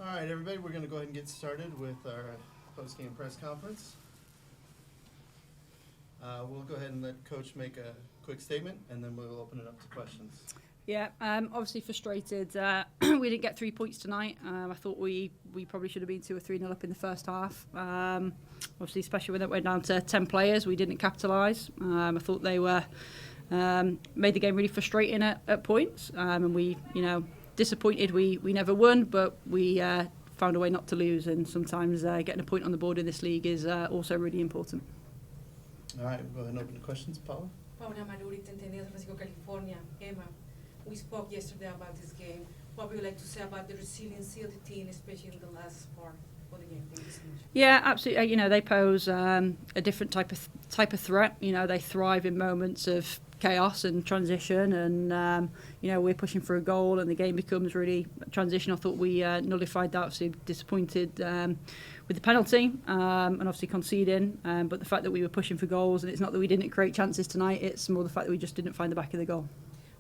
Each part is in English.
All right, everybody, we're going to go ahead and get started with our post-game press conference. We'll go ahead and let Coach make a quick statement, and then we'll open it up to questions. Yeah, obviously frustrated. We didn't get 3 points tonight. I thought we probably should have been 2 or 3-0 up in the first half. Obviously, especially when it went down to 10 players, we didn't capitalise. I thought they were made the game really frustrating at points, and we, disappointed we never won, but we found a way not to lose. And sometimes getting a point on the board in this league is also really important. All right, we'll go ahead and open the questions. Paula? Paula Maruri, San Francisco, California. Emma, we spoke yesterday about this game. What would you like to say about the resiliency of the team, especially in the last part of the game? Thank you so much. Yeah, absolutely. They pose a different type of threat. They thrive in moments of chaos and transition, and we're pushing for a goal and the game becomes really transition. I thought we nullified that. Obviously disappointed with the penalty and obviously conceding, but the fact that we were pushing for goals, and it's not that we didn't create chances tonight, it's more the fact that we just didn't find the back of the goal.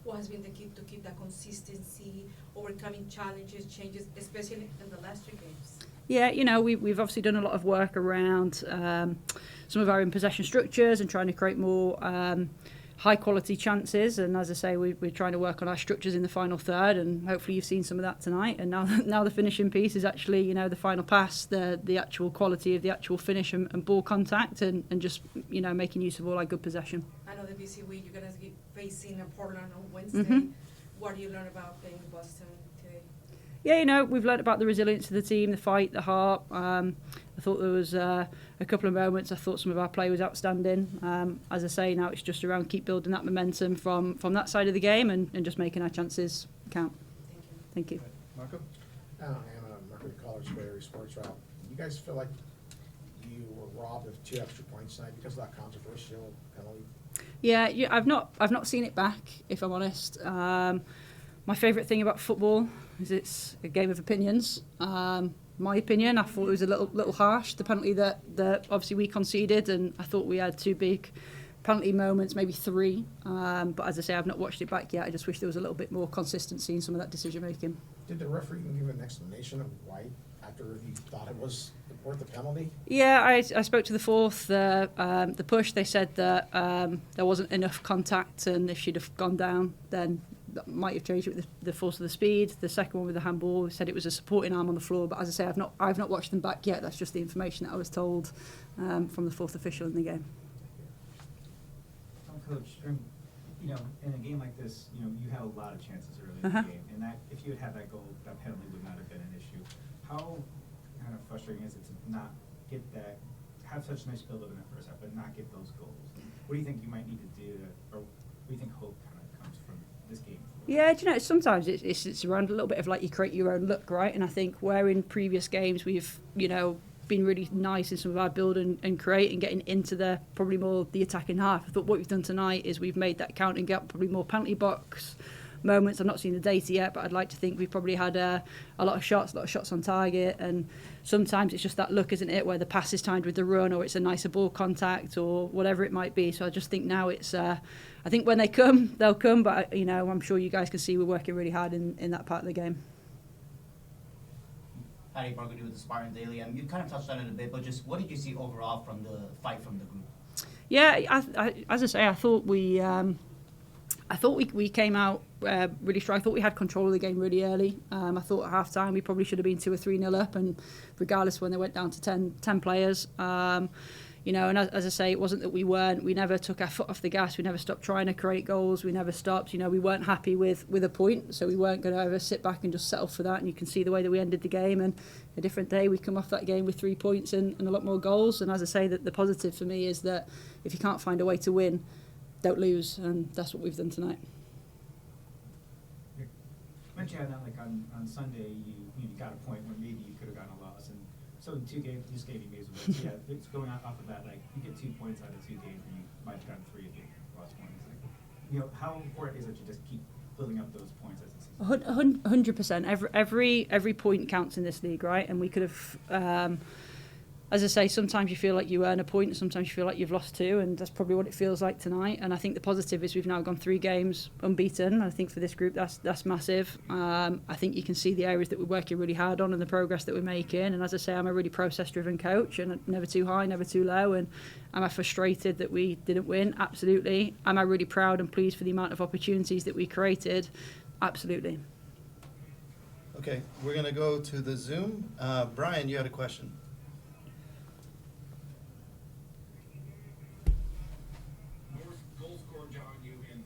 What has been the key to keep that consistency, overcoming challenges, changes, especially in the last 3 games? Yeah, we've obviously done a lot of work around some of our in-possession structures and trying to create more high-quality chances. And as I say, we're trying to work on our structures in the final third, and hopefully you've seen some of that tonight. And now the finishing piece is actually, the final pass, the actual quality of the actual finish and ball contact, and just, making use of all our good possession. I know the busy week you're going to be facing Portland on Wednesday. Mm-hmm. What do you learn about playing with Boston today? Yeah, we've learned about the resilience of the team, the fight, the heart. I thought there was a couple of moments. I thought some of our play was outstanding. As I say, now it's just around keep building that momentum from that side of the game and just making our chances count. Thank you. Marco? I'm a Mercury College Square Sports Route. You guys feel like you were robbed of 2 extra points tonight because of that controversial penalty? Yeah, I've not seen it back, if I'm honest. My favourite thing about football is it's a game of opinions. My opinion, I thought it was a little harsh, the penalty that obviously we conceded, and I thought we had 2 big penalty moments, maybe 3. But as I say, I've not watched it back yet. I just wish there was a little bit more consistency in some of that decision making. Did the referee give an explanation of why, after he thought it was worth the penalty? Yeah, I spoke to the fourth, the push. They said that there wasn't enough contact, and if she'd have gone down, then that might have changed it with the force of the speed. The second one with the handball, said it was a supporting arm on the floor. But as I say, I've not watched them back yet. That's just the information that I was told from the fourth official in the game. Coach, in a game like this, you had a lot of chances early in the game, and that if you had that goal, that penalty would not have been an issue. How kind of frustrating is it to not get that, have such a nice build-up in the first half, but not get those goals? What do you think you might need to do, or what do you think hope kind of comes from this game? Yeah, sometimes it's around a little bit of like you create your own look, right? And I think where in previous games we've, been really nice in some of our build and create and getting into probably more the attacking half. I thought what we've done tonight is we've made that count and get probably more penalty box moments. I've not seen the data yet, but I'd like to think we've probably had a lot of shots on target, and sometimes it's just that look, isn't it, where the pass is timed with the run, or it's a nicer ball contact, or whatever it might be. So I just think now it's I think when they come, they'll come, but I'm sure you guys can see we're working really hard in that part of the game. Harry Burgundy with the Spartan Daily. You kind of touched on it a bit, but just what did you see overall from the fight from the group? Yeah, as I say, I thought we came out really strong. I thought we had control of the game really early. I thought at half time we probably should have been 2 or 3-0 up, and regardless when they went down to 10 players. And as I say, it wasn't that we never took our foot off the gas. We never stopped trying to create goals. We never stopped. We weren't happy with a point, so we weren't going to ever sit back and just settle for that. And you can see the way that we ended the game. And a different day, we come off that game with 3 points and a lot more goals. And as I say, that the positive for me is that if you can't find a way to win, don't lose. And that's what we've done tonight. You mentioned that on Sunday you got a point where maybe you could have gotten a loss, and so in 2 games, just gave you games away. So yeah, it's going off of that. Like you get 2 points out of 2 games, and you might have gotten 3 if you lost 1. Like, how important is it to just keep building up those points as the season? 100%. Every point counts in this league, right? And we could have as I say, sometimes you feel like you earn a point, and sometimes you feel like you've lost two, and that's probably what it feels like tonight. And I think the positive is we've now gone 3 games unbeaten. I think for this group that's massive. I think you can see the areas that we're working really hard on and the progress that we're making. And as I say, I'm a really process-driven coach, and never too high, never too low. And am I frustrated that we didn't win? Absolutely. Am I really proud and pleased for the amount of opportunities that we created? Absolutely. Okay, we're going to go to the Zoom. Brian, you had a question. Goal scored, John, you in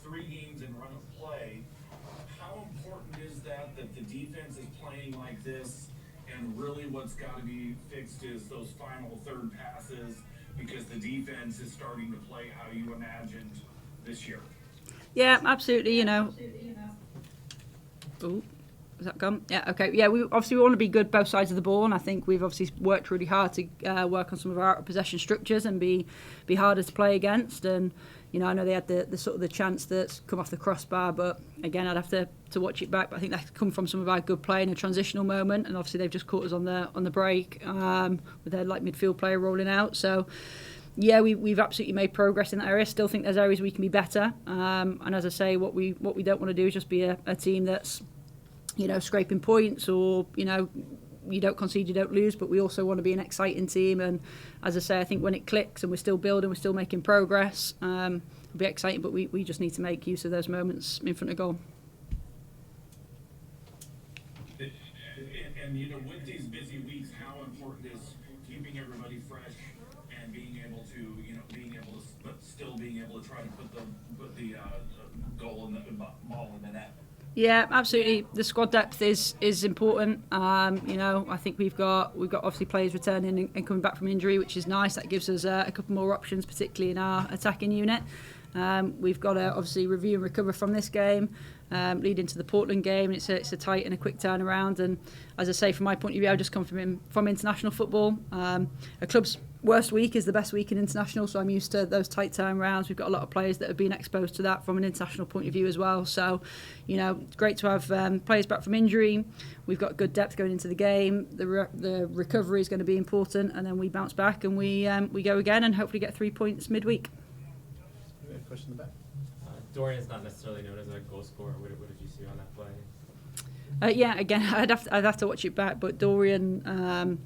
3 games in run of play. How important is that the defense is playing like this, and really what's got to be fixed is those final third passes, because the defense is starting to play how you imagined this year? Yeah, absolutely. Oh, is that gone? Yeah, okay. Yeah, we want to be good both sides of the ball, and I think we've obviously worked really hard to work on some of our out of possession structures and be harder to play against. And I know they had the sort of the chance that's come off the crossbar, but again, I'd have to watch it back. But I think that's come from some of our good play in a transitional moment, and obviously they've just caught us on the break with their midfield player rolling out. So. Yeah, we've absolutely made progress in that area. Still think there's areas we can be better. And as I say, what we don't want to do is just be a team that's, scraping points, or, you don't concede, you don't lose. But we also want to be an exciting team. And as I say, I think when it clicks and we're still building, we're still making progress, it'll be exciting. But we just need to make use of those moments in front of goal. And with these busy weeks, how important is keeping everybody fresh and being able to but still being able to try to put the goal in the ball in the net? Yeah, absolutely. The squad depth is important. I think we've got obviously players returning and coming back from injury, which is nice. That gives us a couple more options, particularly in our attacking unit. We've got to obviously review and recover from this game, lead into the Portland game, and it's a tight and a quick turnaround. And as I say, from my point of view, I've just come from international football. A club's worst week is the best week in international, so I'm used to those tight turnarounds. We've got a lot of players that have been exposed to that from an international point of view as well. So, great to have players back from injury. We've got good depth going into the game. The recovery is going to be important, and then we bounce back and we go again and hopefully get 3 points midweek. We have a question in the back. Dorian is not necessarily known as a goal scorer. What did you see on that play? Yeah, again, I'd have to watch it back. But Dorian,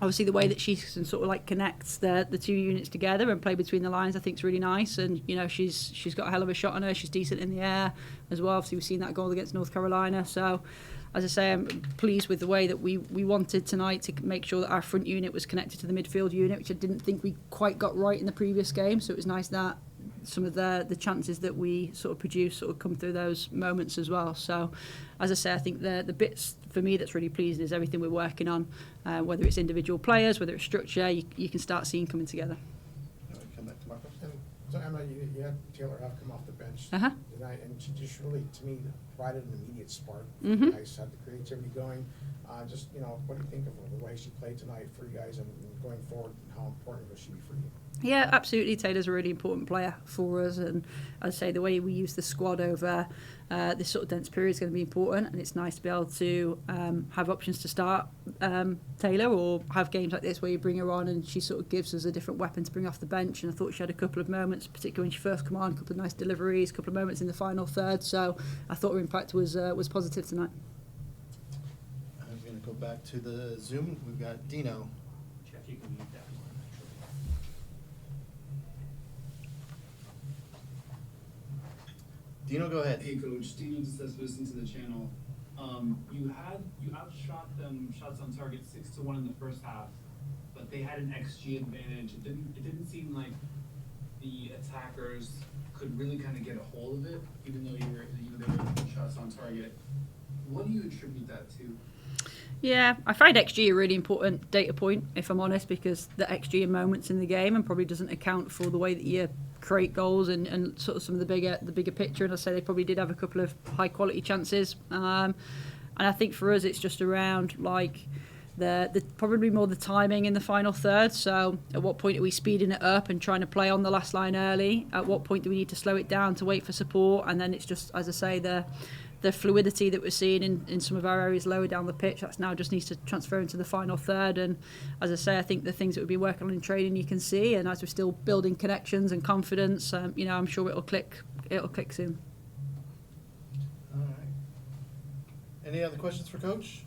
obviously, the way that she can sort of connects the 2 units together and play between the lines, I think is really nice. And she's got a hell of a shot on her. She's decent in the air as well. Obviously, we've seen that goal against North Carolina. So, as I say, I'm pleased with the way that we wanted tonight to make sure that our front unit was connected to the midfield unit, which I didn't think we quite got right in the previous game. So it was nice that some of the chances that we sort of produce sort of come through those moments as well. So, as I say, I think the bits for me that's really pleasing is everything we're working on, whether it's individual players, whether it's structure, you can start seeing coming together. Come back to Marco. And so Emma, you had Taylor Huff come off the bench Uh-huh. tonight, and she just really, to me, provided an immediate spark. Mhm. You guys had the creativity going. What do you think of the way she played tonight for you guys, and going forward, and how important will she be for you? Yeah, absolutely. Taylor's a really important player for us, and I'd say the way we use the squad over this sort of dense period is going to be important, and it's nice to be able to have options to start Taylor, or have games like this where you bring her on and she sort of gives us a different weapon to bring off the bench. And I thought she had a couple of moments, particularly when she first came on, a couple of nice deliveries, a couple of moments in the final third. So I thought her impact was positive tonight. I'm going to go back to the Zoom. We've got Dino. Jeff, you can mute that one. Dino, go ahead. Hey coach, Dino just says listen to the channel. You outshot them shots on target 6-1 in the first half, but they had an XG advantage. It didn't seem like the attackers could really kind of get a hold of it, even though they were shots on target. What do you attribute that to? Yeah, I find XG a really important data point, if I'm honest, because the XG in moments in the game and probably doesn't account for the way that you create goals and sort of some of the bigger picture. And I say they probably did have a couple of high quality chances. And I think for us, it's just around the probably more the timing in the final third. So at what point are we speeding it up and trying to play on the last line early? At what point do we need to slow it down to wait for support? And then it's just, as I say, the the fluidity that we're seeing in some of our areas lower down the pitch, that's now just needs to transfer into the final third. And as I say, I think the things that we've been working on in training you can see, and as we're still building connections and confidence, I'm sure it'll click soon. All right. Any other questions for Coach?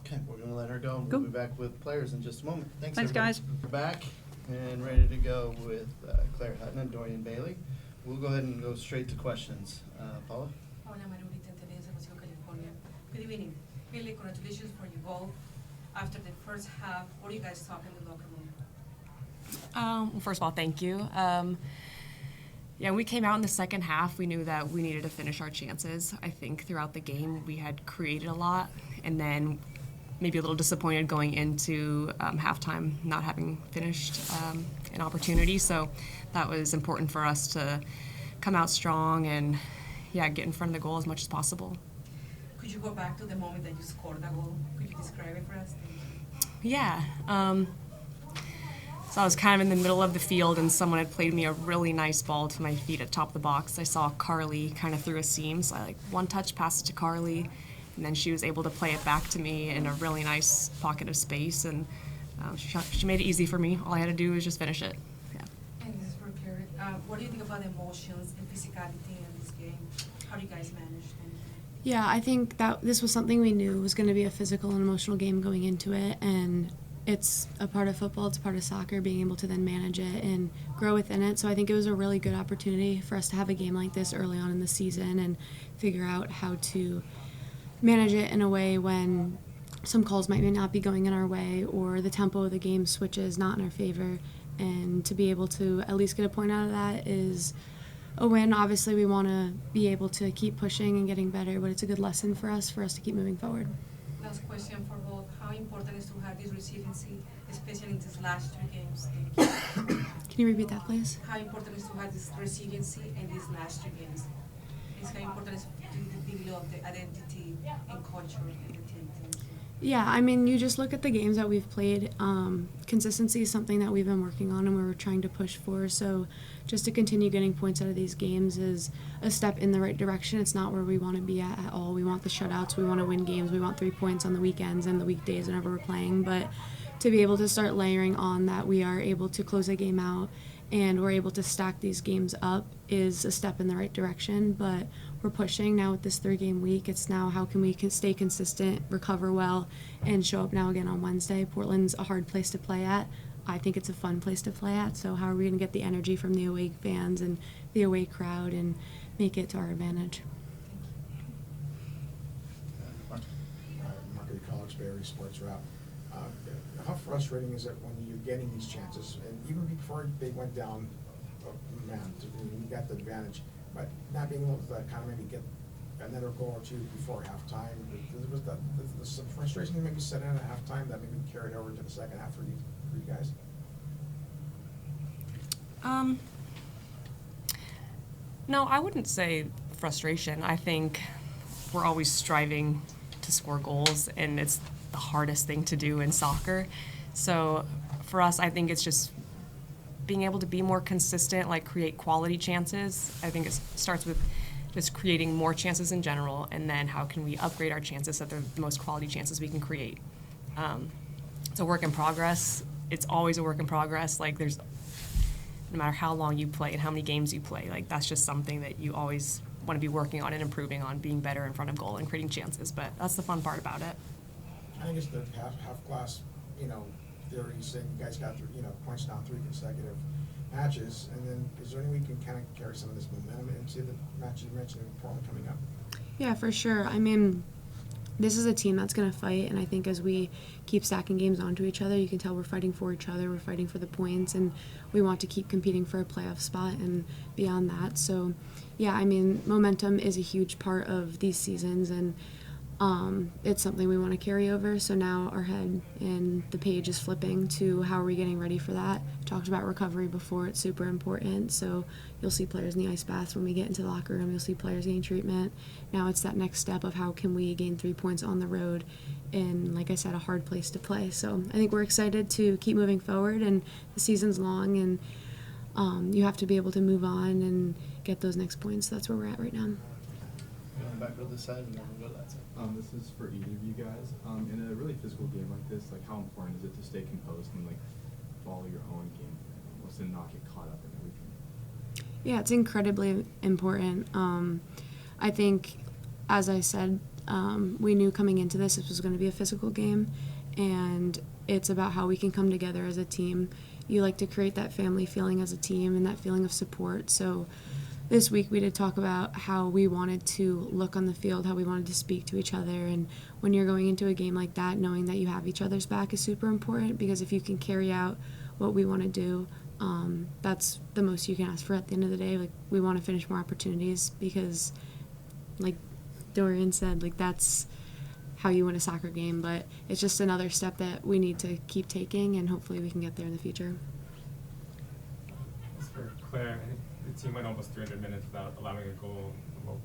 Okay, we're going to let her go, and we'll Cool. be back with players in just a moment. Thanks Thanks, everybody. guys. We're back and ready to go with Claire Hutton and Dorian Bailey. We'll go ahead and go straight to questions. Paula? Hola, Marurita, San Francisco, California. Good evening. Really, congratulations for your goal. After the first half, what do you guys talk in the locker room? Well, first of all, thank you. When we came out in the second half, we knew that we needed to finish our chances. I think throughout the game, we had created a lot, and then maybe a little disappointed going into halftime, not having finished an opportunity. So that was important for us to come out strong and, get in front of the goal as much as possible. Could you go back to the moment that you scored that goal? Could you describe it for us? Yeah. So I was kind of in the middle of the field, and someone had played me a really nice ball to my feet at top of the box. I saw Carly kind of through a seam, so I one touch passed it to Carly, and then she was able to play it back to me in a really nice pocket of space, and she made it easy for me. All I had to do was just finish it. Yeah. And this is for Claire. What do you think about emotions and physicality in this game? How do you guys manage them? Yeah, I think that this was something we knew was going to be a physical and emotional game going into it, and it's a part of football, it's a part of soccer, being able to then manage it and grow within it. So I think it was a really good opportunity for us to have a game like this early on in the season and figure out how to manage it in a way when some calls might not be going in our way or the tempo of the game switches not in our favor. And to be able to at least get a point out of that is a win. Obviously, we want to be able to keep pushing and getting better, but it's a good lesson for us to keep moving forward. Last question for both. How important is to have this resiliency, especially in these last 3 games? Thank you. Can you repeat that, please? How important is to have this resiliency in these last 3 games? It's how important is to develop the identity and culture in the team. Thank you. Yeah, I mean, you just look at the games that we've played. Consistency is something that we've been working on and we're trying to push for. So just to continue getting points out of these games is a step in the right direction. It's not where we want to be at all. We want the shutouts. We want to win games. We want 3 points on the weekends and the weekdays whenever we're playing. But to be able to start layering on that we are able to close a game out and we're able to stack these games up is a step in the right direction. But we're pushing now with this 3-game week. It's now how can we stay consistent, recover well, and show up now again on Wednesday. Portland's a hard place to play at. I think it's a fun place to play at. So how are we going to get the energy from the away fans and the away crowd and make it to our advantage? Mark of the College Berry Sports Route. How frustrating is it when you're getting these chances, and even before they went down, you got the advantage, but not being able to kind of maybe get another goal or 2 before halftime? Was some frustration maybe set in at halftime that maybe carried over to the second half for you guys? No, I wouldn't say frustration. I think we're always striving to score goals, and it's the hardest thing to do in soccer. So for us, I think it's just being able to be more consistent, create quality chances. I think it starts with just creating more chances in general, and then how can we upgrade our chances so that they're the most quality chances we can create. It's a work in progress. It's always a work in progress. There's, no matter how long you play and how many games you play, that's just something that you always want to be working on and improving on, being better in front of goal and creating chances. But that's the fun part about it. I think it's the half class, theory saying you guys got points down 3 consecutive matches, and then is there any way you can kind of carry some of this momentum into the match you mentioned in Portland coming up? Yeah, for sure. I mean, this is a team that's going to fight, and I think as we keep stacking games onto each other, you can tell we're fighting for each other, we're fighting for the points, and we want to keep competing for a playoff spot and beyond that. So, yeah, I mean, momentum is a huge part of these seasons, and it's something we want to carry over. So now our head and the page is flipping to how are we getting ready for that. Talked about recovery before. It's super important. So you'll see players in the ice baths when we get into the locker room. You'll see players getting treatment. Now it's that next step of how can we gain 3 points on the road in, like I said, a hard place to play. So I think we're excited to keep moving forward, and the season's long, and you have to be able to move on and get those next points. That's where we're at right now. Going back to this side and then we'll go to that side. This is for either of you guys. In a really physical game like this, like how important is it to stay composed and like follow your own game plan, almost and not get caught up in everything? Yeah, it's incredibly important. I think, as I said, we knew coming into this was going to be a physical game, and it's about how we can come together as a team. You like to create that family feeling as a team and that feeling of support. So this week we did talk about how we wanted to look on the field, how we wanted to speak to each other, and when you're going into a game like that, knowing that you have each other's back is super important, because if you can carry out what we want to do, that's the most you can ask for at the end of the day. Like, we want to finish more opportunities because, like Dorian said, like, that's how you win a soccer game, but it's just another step that we need to keep taking, and hopefully we can get there in the future. As for Claire, I think the team went almost 300 minutes without allowing a goal.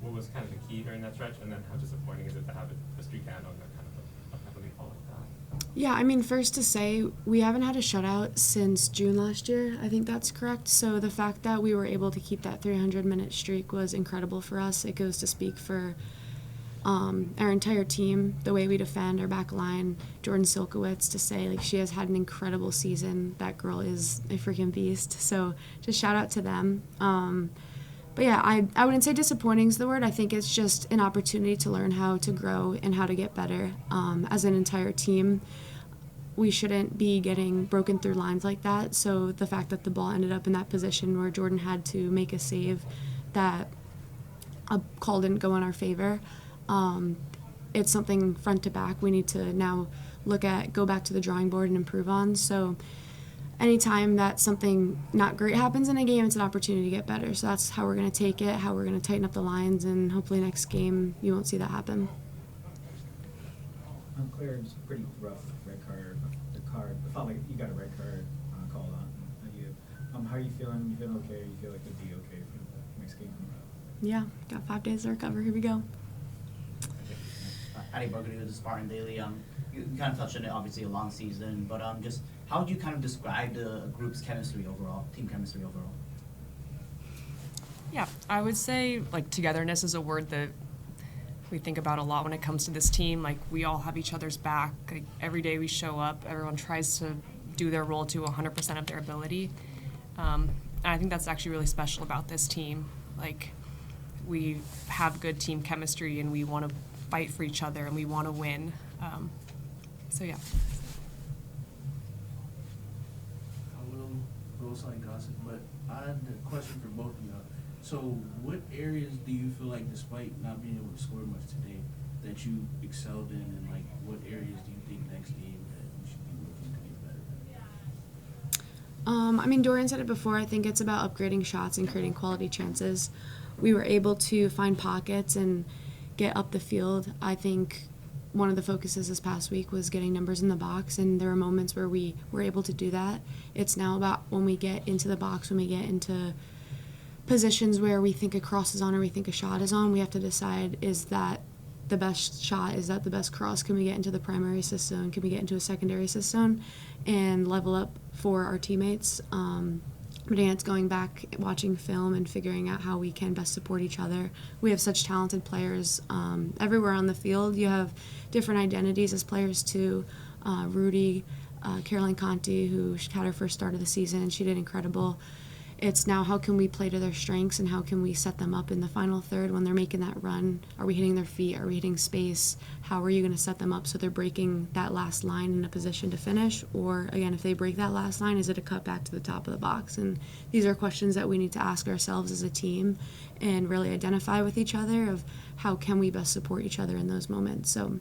What was kind of the key during that stretch, and then how disappointing is it to have a streak end on that kind of a heavily fall like that? Yeah, I mean, first to say, we haven't had a shutout since June last year. I think that's correct. So the fact that we were able to keep that 300-minute streak was incredible for us. It goes to speak for our entire team, the way we defend, our back line. Jordan Silkowitz, to say, like, she has had an incredible season. That girl is a freaking beast. So just shout out to them. But yeah, I wouldn't say disappointing is the word. I think it's just an opportunity to learn how to grow and how to get better as an entire team. We shouldn't be getting broken through lines like that. So the fact that the ball ended up in that position where Jordan had to make a save, that a call didn't go in our favor, it's something front to back we need to now go back to the drawing board and improve on. So anytime that something not great happens in a game, it's an opportunity to get better. So that's how we're going to take it, how we're going to tighten up the lines, and hopefully next game you won't see that happen. Claire, it's a pretty rough red card. It felt like you got a red card called on you. How are you feeling? You feeling okay? You feel like you'll be okay for the next game coming up? Yeah, got 5 days to recover. Here we go. Addie Burgundy with the Spartan Daily. You kind of touched on it, obviously a long season, but just how would you kind of describe the group's chemistry overall, team chemistry overall? Yeah, I would say, like, togetherness is a word that we think about a lot when it comes to this team. Like, we all have each other's back. Like, every day we show up, everyone tries to do their role to 100% of their ability. And I think that's actually really special about this team. Like, we have good team chemistry, and we want to fight for each other, and we want to win. So yeah. A little roadside gossip, but I had a question for both of y'all. So what areas do you feel like, despite not being able to score much today, that you excelled in, and like what areas do you think next game that you should be looking to get better at? I mean, Dorian said it before. I think it's about upgrading shots and creating quality chances. We were able to find pockets and get up the field. I think one of the focuses this past week was getting numbers in the box, and there were moments where we were able to do that. It's now about when we get into the box, when we get into positions where we think a cross is on or we think a shot is on, we have to decide, is that the best shot? Is that the best cross? Can we get into the primary system? Can we get into a secondary system and level up for our teammates? But again, it's going back, watching film, and figuring out how we can best support each other. We have such talented players everywhere on the field. You have different identities as players too. Rudy, Caroline Conti, who had her first start of the season, and she did incredible. It's now, how can we play to their strengths, and how can we set them up in the final third when they're making that run? Are we hitting their feet? Are we hitting space? How are you going to set them up so they're breaking that last line in a position to finish? Or, again, if they break that last line, is it a cut back to the top of the box? And these are questions that we need to ask ourselves as a team and really identify with each other of how can we best support each other in those moments. So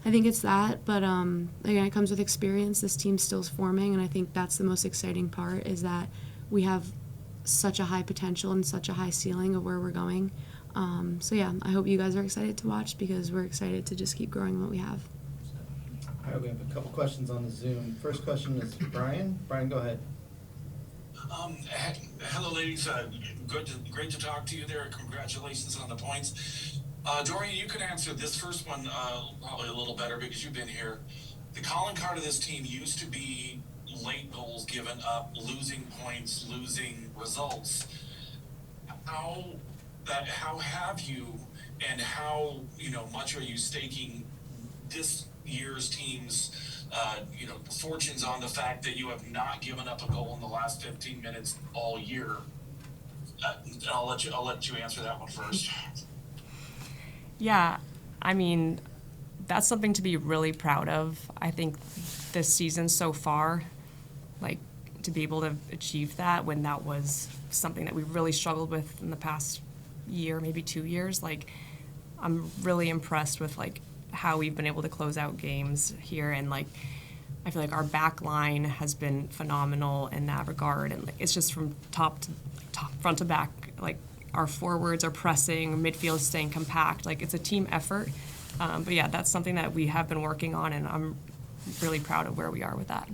I think it's that, but again, it comes with experience. This team still is forming, and I think that's the most exciting part, is that we have such a high potential and such a high ceiling of where we're going. So yeah, I hope you guys are excited to watch, because we're excited to just keep growing what we have. All right, we have a couple questions on the Zoom. First question is Brian. Brian, go ahead. Hello, ladies. Great to talk to you there. Congratulations on the points. Dorian, you can answer this first one probably a little better because you've been here. The calling card of this team used to be late goals given up, losing points, losing results. how have you, and how much are you staking this year's team's fortunes on the fact that you have not given up a goal in the last 15 minutes all year? I'll let you answer that one first. Yeah, I mean, that's something to be really proud of. I think this season so far, like, to be able to achieve that when that was something that we really struggled with in the past year, maybe 2 years, like, I'm really impressed with, like, how we've been able to close out games here. And, like, I feel like our back line has been phenomenal in that regard. And, like, it's just from front to back, like, our forwards are pressing, midfield staying compact. Like, it's a team effort. But yeah, that's something that we have been working on, and I'm really proud of where we are with that.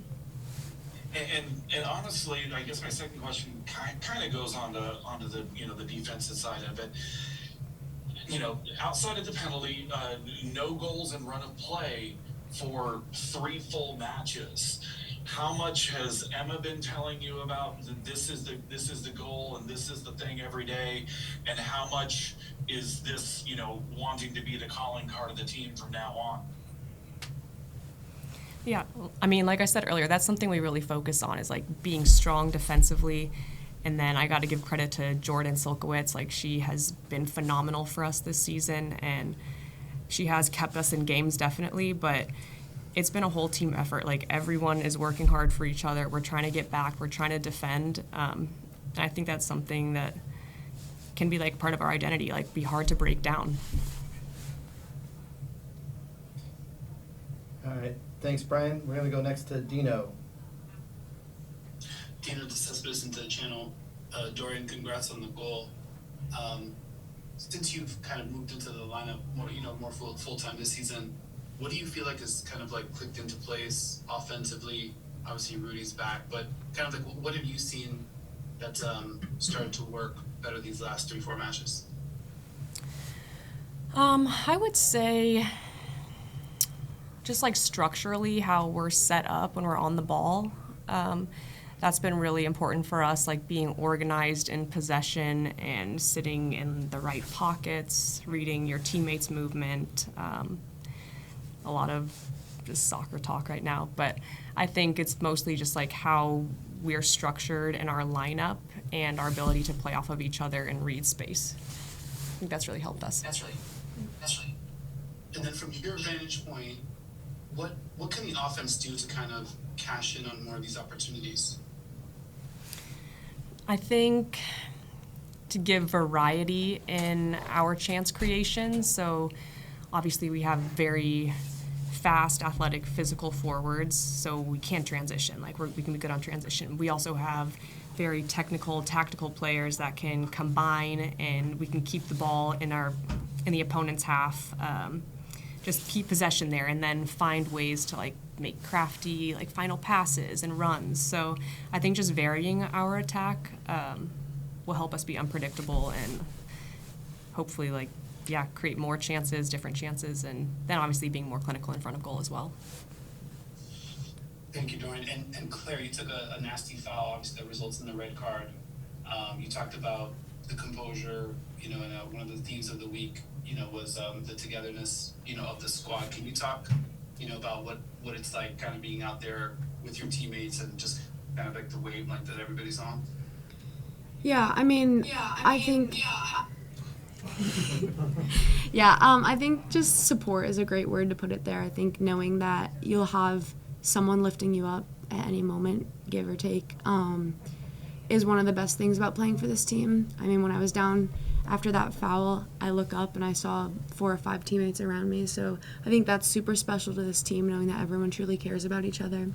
And honestly, I guess my second question kind of goes onto the the defensive side of it. Outside of the penalty, no goals in run of play for 3 full matches. How much has Emma been telling you about this is the goal and this is the thing every day, and how much is this wanting to be the calling card of the team from now on? Yeah, I mean, like I said earlier, that's something we really focus on, is like being strong defensively. And then I got to give credit to Jordan Silkowitz. Like, she has been phenomenal for us this season, and she has kept us in games, definitely, but it's been a whole team effort. Like, everyone is working hard for each other. We're trying to get back. We're trying to defend. And I think that's something that can be, like, part of our identity, like, be hard to break down. All right. Thanks, Brian. We're going to go next to Dino. Dino, this has listened to the channel. Dorian, congrats on the goal. Since you've kind of moved into the lineup more full-time this season, what do you feel like has kind of like clicked into place offensively? Obviously, Rudy's back, but kind of like what have you seen that's started to work better these last 3-4 matches? I would say just like structurally how we're set up when we're on the ball. That's been really important for us, like being organized in possession and sitting in the right pockets, reading your teammates' movement. A lot of just soccer talk right now, but I think it's mostly just like how we're structured in our lineup and our ability to play off of each other and read space. I think that's really helped us. That's right. And then from your vantage point, what can the offense do to kind of cash in on more of these opportunities? I think to give variety in our chance creation. So obviously we have very fast, athletic, physical forwards, so we can't transition. Like we can be good on transition. We also have very technical, tactical players that can combine, and we can keep the ball in the opponent's half. Just keep possession there, and then find ways to like make crafty like final passes and runs. So I think just varying our attack will help us be unpredictable and hopefully create more chances, different chances, and then obviously being more clinical in front of goal as well. Thank you, Dorian. And Claire, you took a nasty foul, obviously that results in the red card. You talked about the composure, and one of the themes of the week, was the togetherness, of the squad. Can you talk, about what it's like kind of being out there with your teammates and just kind of like the wavelength that everybody's on? I think I think just support is a great word to put it there. I think knowing that you'll have someone lifting you up at any moment, give or take, is one of the best things about playing for this team. I mean, when I was down after that foul, I look up and I saw 4 or 5 teammates around me. So I think that's super special to this team, knowing that everyone truly cares about each other.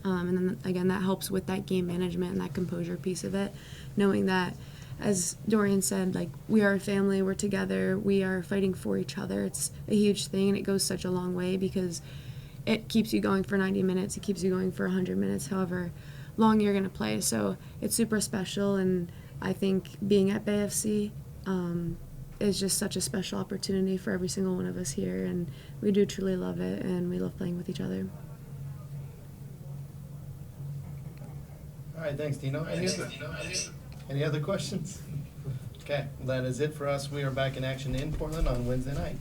And then, again, that helps with that game management and that composure piece of it, knowing that, as Dorian said, like, we are a family, we're together, we are fighting for each other. It's a huge thing, and it goes such a long way because it keeps you going for 90 minutes, it keeps you going for 100 minutes, however long you're going to play. So it's super special, and I think being at BFC is just such a special opportunity for every single one of us here, and we do truly love it, and we love playing with each other. All right, thanks, Dino. Any other questions? Okay, well, that is it for us. We are back in action in Portland on Wednesday night.